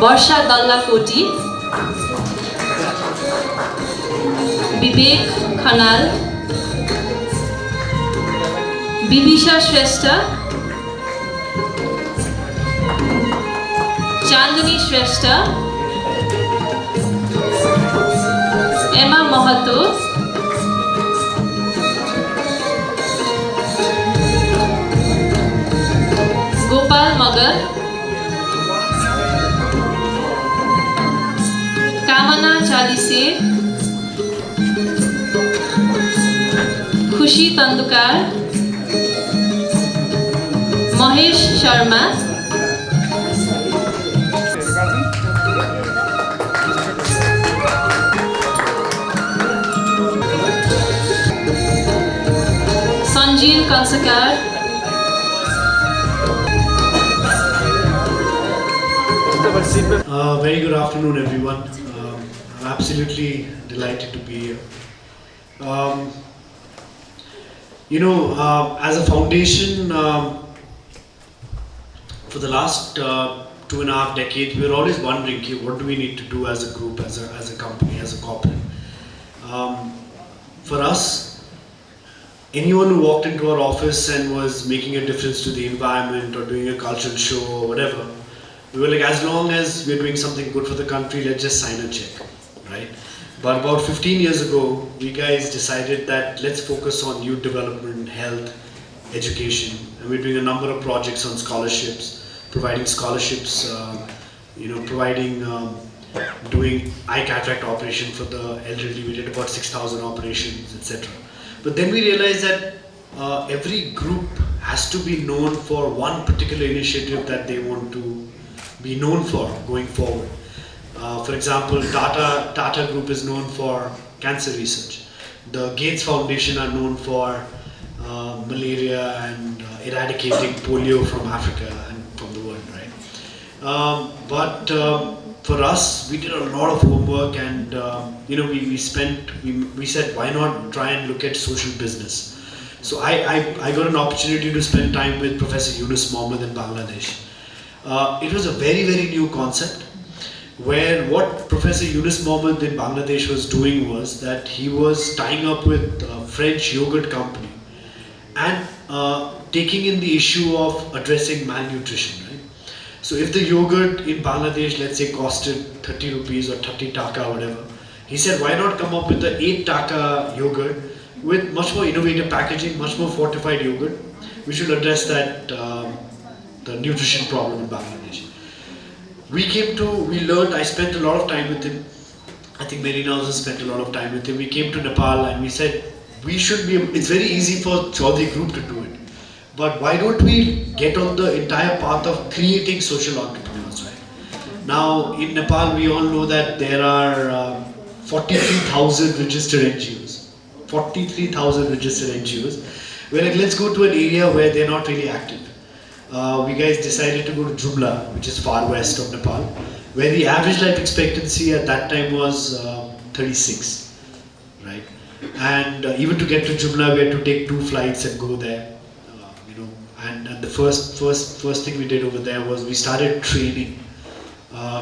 वर्षा दल्लाकोटी, विवेक खनाल, विदिशा श्रेष्ठ, चांदनी श्रेष्ठ, एमा महतो, गोपाल मगर, कामना चालिसे, खुशी तंदुकार, Mahesh Sharma, Sanjeev कंसकार, very good afternoon, everyone. I'm absolutely delighted to be here. As a foundation, for the last 2.5 decades, we were always wondering, okay, what do we need to do as a group, as a company, as a corporate. For us, anyone who walked into our office and was making a difference to the environment or doing a cultural show or whatever, we were like, as long as we're doing something good for the country, let's just sign a check, right? But about 15 years ago, we guys decided that let's focus on youth development, health, education, and we're doing a number of projects on scholarships, providing scholarships, doing eye cataract operation for the elderly. We did about 6,000 operations, etc. But then we realized that every group has to be known for one particular initiative that they want to be known for going forward. For example, Tata Group is known for cancer research. The Gates Foundation are known for malaria and eradicating polio from Africa and from the world, right? But for us, we did a lot of homework, and we said, why not try and look at social business? So I got an opportunity to spend time with Professor Yunus Mohammed in Bangladesh. It was a very, very new concept, where what Professor Yunus Mohammed in Bangladesh was doing was that he was tying up with a French yogurt company and taking in the issue of addressing malnutrition, right? So if the yogurt in Bangladesh, let's say, costed 30 rupees or 30 taka or whatever, he said, why not come up with the 8 taka yogurt with much more innovative packaging, much more fortified yogurt. We should address that the nutrition problem in Bangladesh. We learned, I spent a lot of time with him. I think Marina also spent a lot of time with him. We came to Nepal and we said, it's very easy for Chaudhary Group to do it. But why don't we get on the entire path of creating social entrepreneurs, right? Now, in Nepal, we all know that there are 43,000 registered NGOs. 43,000 registered NGOs. We're like, let's go to an area where they're not really active. We guys decided to go to Jumla, which is far west of Nepal, where the average life expectancy at that time was 36, right? And even to get to Jumla, we had to take 2 flights and go there. And the first thing we did over there was we started training,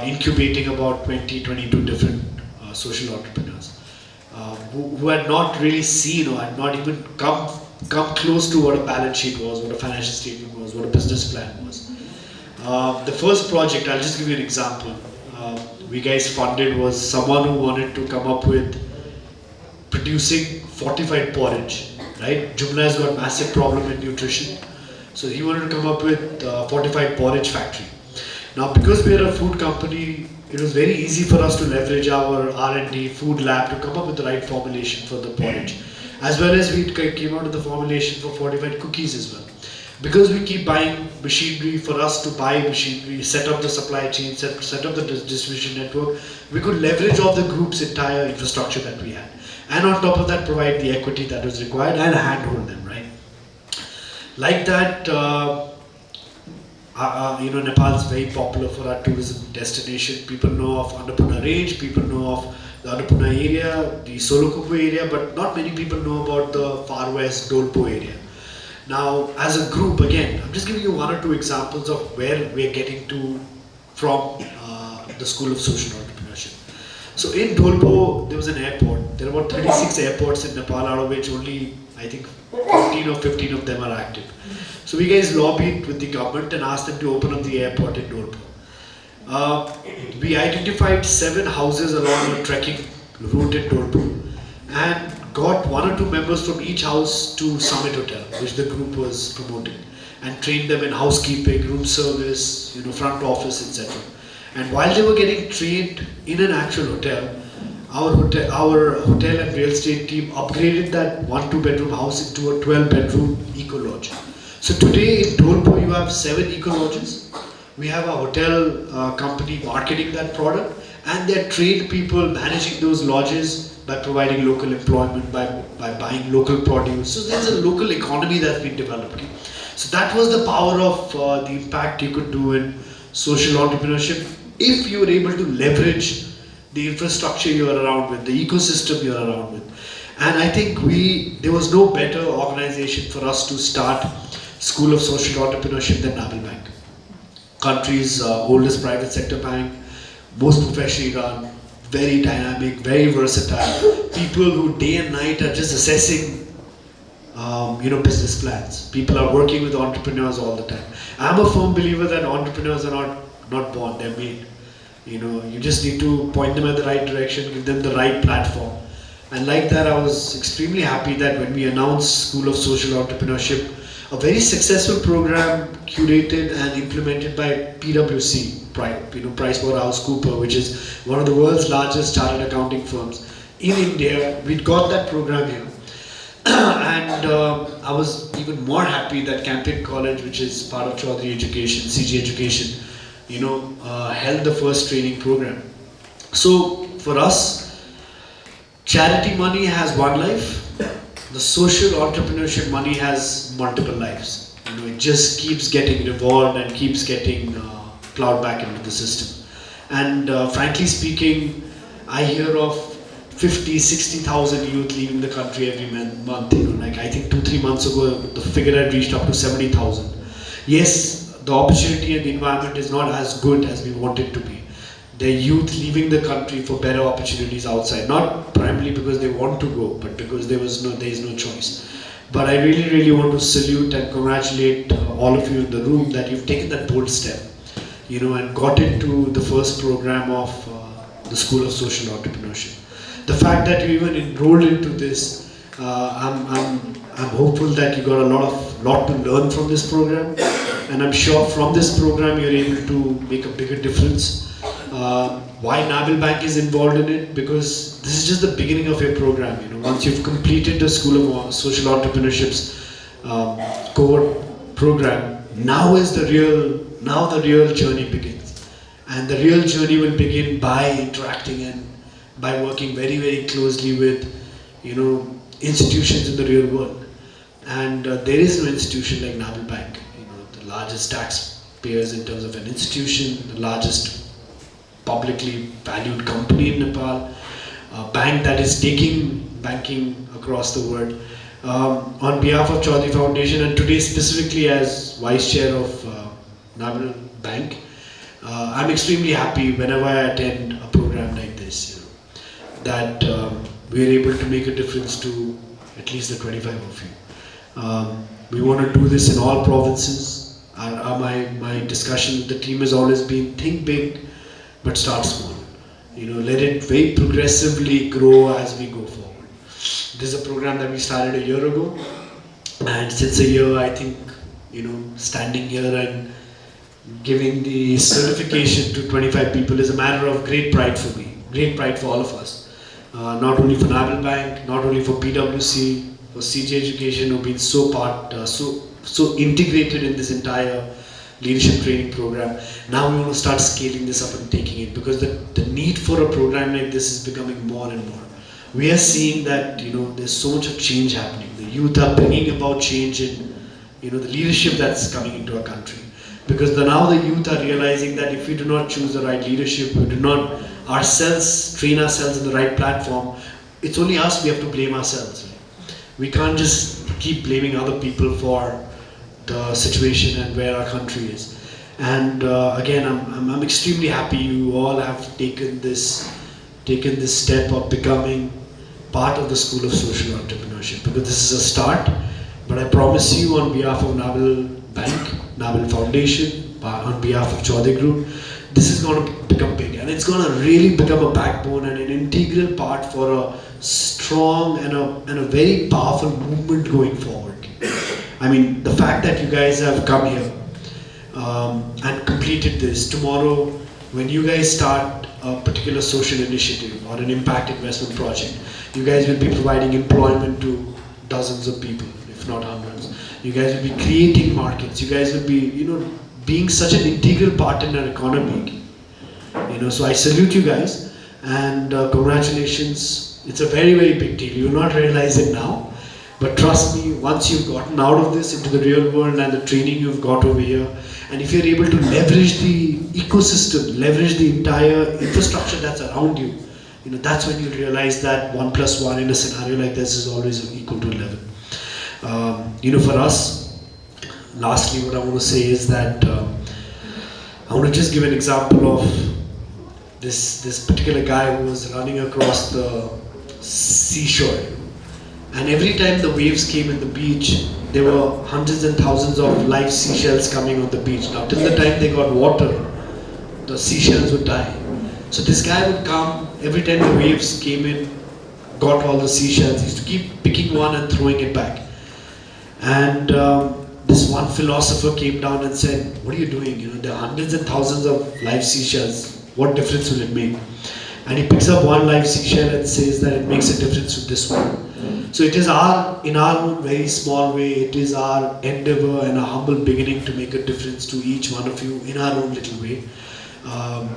incubating about 22 different social entrepreneurs who had not really seen or had not even come close to what a balance sheet was, what a financial statement was, what a business plan was. The first project, I'll just give you an example, we guys funded was someone who wanted to come up with producing fortified porridge, right? Jumla has got massive problem in nutrition. So he wanted to come up with a fortified porridge factory. Now, because we are a food company, it was very easy for us to leverage our R&D food lab to come up with the right formulation for the porridge. As well as we came out with the formulation for fortified cookies as well. Because we keep buying machinery, for us to buy machinery, set up the supply chain, set up the distribution network, we could leverage all the group's entire infrastructure that we had. And on top of that, provide the equity that was required and handhold them, right? Like that, Nepal is very popular for our tourism destination. People know of Annapurna Range, people know of the Annapurna area, the Solokhumbu area, but not many people know about the far west Dolpo area. Now, as a group, again, I'm just giving you 1 or 2 examples of where we're getting to from the School of Social Entrepreneurship. So in Dholpo, there was an airport. There are about 36 airports in Nepal, out of which only, I think, 14 or 15 of them are active. So we guys lobbied with the government and asked them to open up the airport in Dholpo. We identified 7 houses along a trekking route in Dholpo and got 1 or 2 members from each house to Summit Hotel, which the group was promoting, and trained them in housekeeping, room service, front office, etc. And while they were getting trained in an actual hotel, our hotel and real estate team upgraded that 1-2 bedroom house into a 12-bedroom eco lodge. So today in Dholpo you have 7 eco lodges. We have a hotel company marketing that product, and they're trained people managing those lodges by providing local employment, by buying local produce. So there's a local economy that's been developed. So that was the power of the impact you could do in social entrepreneurship if you were able to leverage the infrastructure you're around with, the ecosystem you're around with. And I think there was no better organization for us to start School of Social Entrepreneurship than Nabil Bank. Country's oldest private sector bank, most professionally run, very dynamic, very versatile. People who day and night are just assessing business plans. People are working with entrepreneurs all the time. I'm a firm believer that entrepreneurs are not born, they're made. You just need to point them at the right direction, give them the right platform. And like that, I was extremely happy that when we announced School of Social Entrepreneurship, a very successful program curated and implemented by PwC, PricewaterhouseCoopers, which is one of the world's largest chartered accounting firms in India. We'd got that program here. And I was even more happy that Campaign College, which is part of Chaudhary Education, CG Education, held the first training program. So for us, charity money has one life. The social entrepreneurship money has multiple lives. It just keeps getting revolved and keeps getting plowed back into the system. And frankly speaking, I hear of 50, 60,000 youth leaving the country every month. I think 2-3 months ago, the figure had reached up to 70,000. Yes, the opportunity and the environment is not as good as we want it to be. There are youth leaving the country for better opportunities outside, not primarily because they want to go, but because there is no choice. But I really, really want to salute and congratulate all of you in the room that you've taken that bold step, and got into the first program of the School of Social Entrepreneurship. The fact that you even enrolled into this, I'm hopeful that you got a lot to learn from this program, and I'm sure from this program you're able to make a bigger difference. Why Nabil Bank is involved in it? Because this is just the beginning of your program. Once you've completed the School of Social Entrepreneurship's core program, now the real journey begins, and the real journey will begin by interacting and by working very, very closely with institutions in the real world. And there is no institution like Nabil Bank. The largest taxpayers in terms of an institution, the largest publicly valued company in Nepal, a bank that is taking banking across the world. On behalf of Chaudhary Foundation, and today specifically as Vice Chair of Nabil Bank, I'm extremely happy whenever I attend a program like this, that we're able to make a difference to at least the 25 of you. We want to do this in all provinces. My discussion with the team has always been, think big, but start small. Let it very progressively grow as we go forward. This is a program that we started a year ago, and since a year, I think, standing here and giving the certification to 25 people is a matter of great pride for me, great pride for all of us. Not only for Nabil Bank, not only for PwC, for CG Education, who've been so integrated in this entire leadership training program. Now we want to start scaling this up and taking it, because the need for a program like this is becoming more and more. We are seeing that there's so much of change happening. The youth are bringing about change in the leadership that's coming into our country, because now the youth are realizing that if we do not choose the right leadership, we do not train ourselves in the right platform, it's only us we have to blame ourselves. We can't just keep blaming other people for the situation and where our country is. And again, I'm extremely happy you all have taken this step of becoming part of the School of Social Entrepreneurship, because this is a start. But I promise you, on behalf of Naval Bank, Naval Foundation, on behalf of Chaudhary Group, this is going to become big, and it's going to really become a backbone and an integral part for a strong and a very powerful movement going forward. I mean, the fact that you guys have come here and completed this, tomorrow when you guys start a particular social initiative or an impact investment project, you guys will be providing employment to dozens of people, if not hundreds. You guys will be creating markets. You guys will be, being such an integral part in our economy. So I salute you guys, and congratulations. It's a very, very big deal. You will not realize it now, but trust me, once you've gotten out of this into the real world and the training you've got over here, and if you're able to leverage the ecosystem, leverage the entire infrastructure that's around you, that's when you realize that 1 + 1 in a scenario like this is always equal to 11. For us, lastly, what I want to say is that I want to just give an example of this particular guy who was running across the seashore, and every time the waves came in the beach, there were hundreds and thousands of live seashells coming on the beach. Now, till the time they got water, the seashells would die. So this guy would come every time the waves came in, got all the seashells. He used to keep picking one and throwing it back. And this one philosopher came down and said, "What are you doing? There are hundreds and thousands of live seashells. What difference will it make?" And he picks up one live seashell and says that it makes a difference with this one. So it is in our own very small way, it is our endeavor and a humble beginning to make a difference to each one of you in our own little way.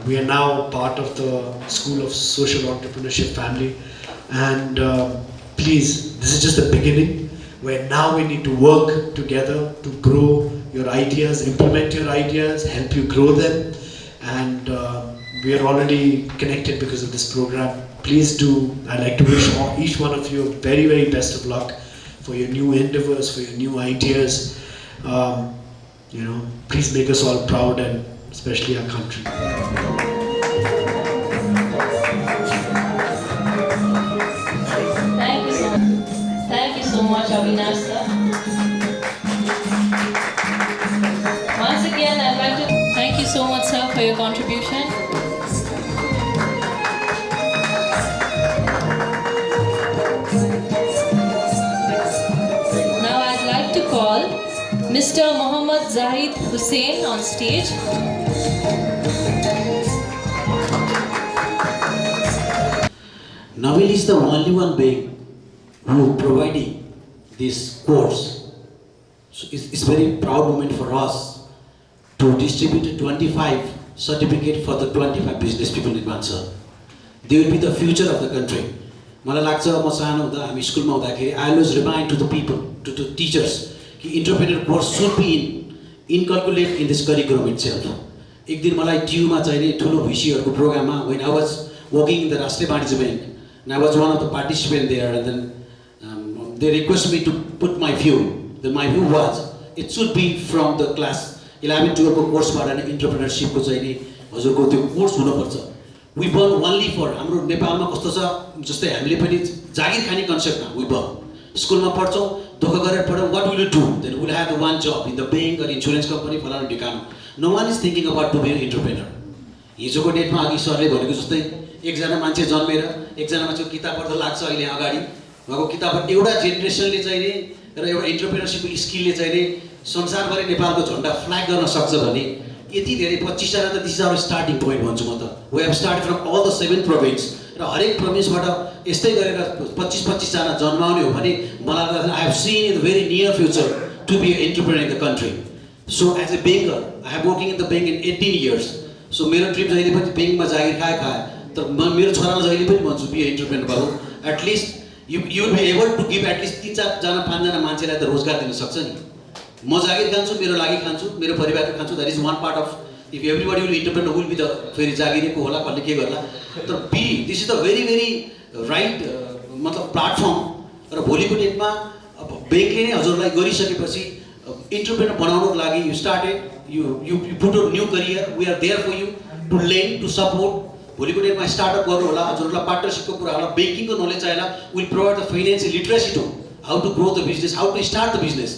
We are now part of the School of Social Entrepreneurship family, and please, this is just the beginning, where now we need to work together to grow your ideas, implement your ideas, help you grow them, and we are already connected because of this program. Please do, I'd like to wish each one of you a very, very best of luck for your new endeavors, for your new ideas. Please make us all proud, and especially our country. Thank you so much, Avinash sir. Once again, I'd like to thank you so much, sir, for your contribution. Now I'd like to call Mr. Mohammad Zahid Hussain on stage. Nabil is the only one being who providing this course. So it's very proud moment for us to distribute 25 certificate for the 25 business people in Nepal. They will be the future of the country. मलाई लाग्छ म सानो हुँदा हामी स्कुलमा हुँदाखेरि I always remind to the people, to the teachers कि entrepreneur course should be inculcated in this curriculum itself. एक दिन मलाई ट्युमा चाहिने ठुलो भिसीहरुको प्रोग्राममा when I was working in the राष्ट्रिय वाणिज्य bank, and I was one of the participants there, and then they requested me to put my view. Then my view was it should be from the class 11 12 को कोर्सबाट नै entrepreneurship को चाहिँ नि हजुरको त्यो course हुनु पर्छ. We burn only for हाम्रो नेपालमा कस्तो छ जस्तै हामीले पनि जागिर खाने कन्सेप्टमा we burn. स्कुलमा पढ्छौं दुःख गरेर पढ्छौं, what will you do? Then we'll have the one job in the bank or insurance company फलाना ढिकानो. No one is thinking about to be an entrepreneur. हिजोको डेटमा अघि सरले भनेको जस्तै एकजना मान्छे जन्मेर एकजना मान्छेको किताब पढ्दा लाग्छ अहिले अगाडि उहाँको किताब एउटा जेनेरेसनले चाहिँ नि र एउटा एन्टरप्रेन्योरशिप स्किलले चाहिँ नि संसारभरि नेपालको झण्डा फ्ल्याग गर्न सक्छ भने यति धेरै 25 जना त दिस आवर स्टार्टिङ पोइन्ट भन्छु म त. We have started from all the 7 province र हरेक प्रोभिन्सबाट यस्तै गरेर 25 जना जन्माउने हो भने मलाई लाग्छ I have seen in the very near future to be an entrepreneur in the country. So as a banker I have working in the bank in 18 years. So मेरो ड्रिम जहिले पनि बैंकमा जागिर खाए तर म मेरो छोरालाई जहिले पनि भन्छु बी एन्टरप्रेन्योर बाबु. At least you will be able to give at least 3 जना 5 जना मान्छेलाई त रोजगार दिन सक्छ नि. म जागिर खान्छु, मेरो लागि खान्छु, मेरो परिवारको खान्छु. That is one part of if everybody will entrepreneur will be the फेरि जागिरको होला कसले के गर्ला. तर be this is the very very right मतलब प्लेटफर्म. र भोलिको डेटमा अब बैंकले नै हजुरलाई गरिसकेपछि इन्टरप्रेनर बनाउनको लागि you started you put a new career we are there for you to learn to support भोलिको डेटमा स्टार्टअप गर्नु होला हजुरहरूलाई पार्टनरसिपको कुरा होला ब्याङ्किङको नलेज चाहिएला will provide the financial literacy to how to grow the business how to start the business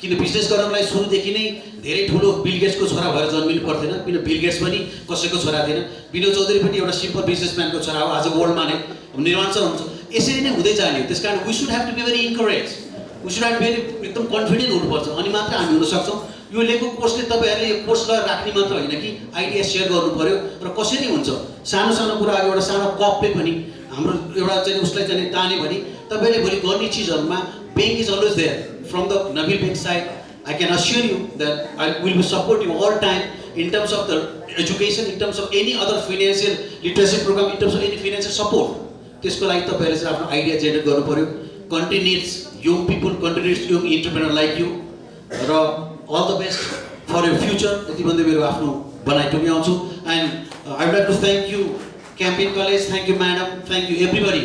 किन बिजनेस गर्नको लागि सुरुदेखि नै धेरै ठुलो बिल गेट्सको छोरा भएर जन्मिनु पर्थेन किन बिल गेट्स पनि कसैको छोरा थिएन विनोद चौधरी पनि एउटा सिम्पल बिजनेसम्यानको छोरा हो आज वर्ल्डमा नै निर्माण सर हुन्छ यसरी नै हुँदै जाने त्यस कारण we should have to be very encourage we should have very एकदम कन्फिडेन्ट हुनुपर्छ अनि मात्र हामी हुन सक्छौँ यो लिएको कोर्सले तपाईँहरूले यो कोर्स लगेर राख्ने मात्र होइन कि आइडिया सेयर गर्नु पऱ्यो र कसरी हुन्छ सानो सानो कुरा एउटा सानो कपले पनि हाम्रो एउटा चाहिँ उसलाई चाहिँ तान्यो भने तपाईँले भोलि गर्ने चिजहरूमा bank is always there from the Nabil bank side I can assure you that I will be support you all time in terms of the education in terms of any other financial literacy program in terms of any financial support त्यसको लागि तपाईँहरूले चाहिँ आफ्नो idea generate गर्नु पऱ्यो country needs young people country needs young entrepreneur like you र all the best for year future यति भन्दै मेरो आफ्नो बनाइ टुङ्ग्याउँछु and I would like to thank you campaign college thank you madam thank you everybody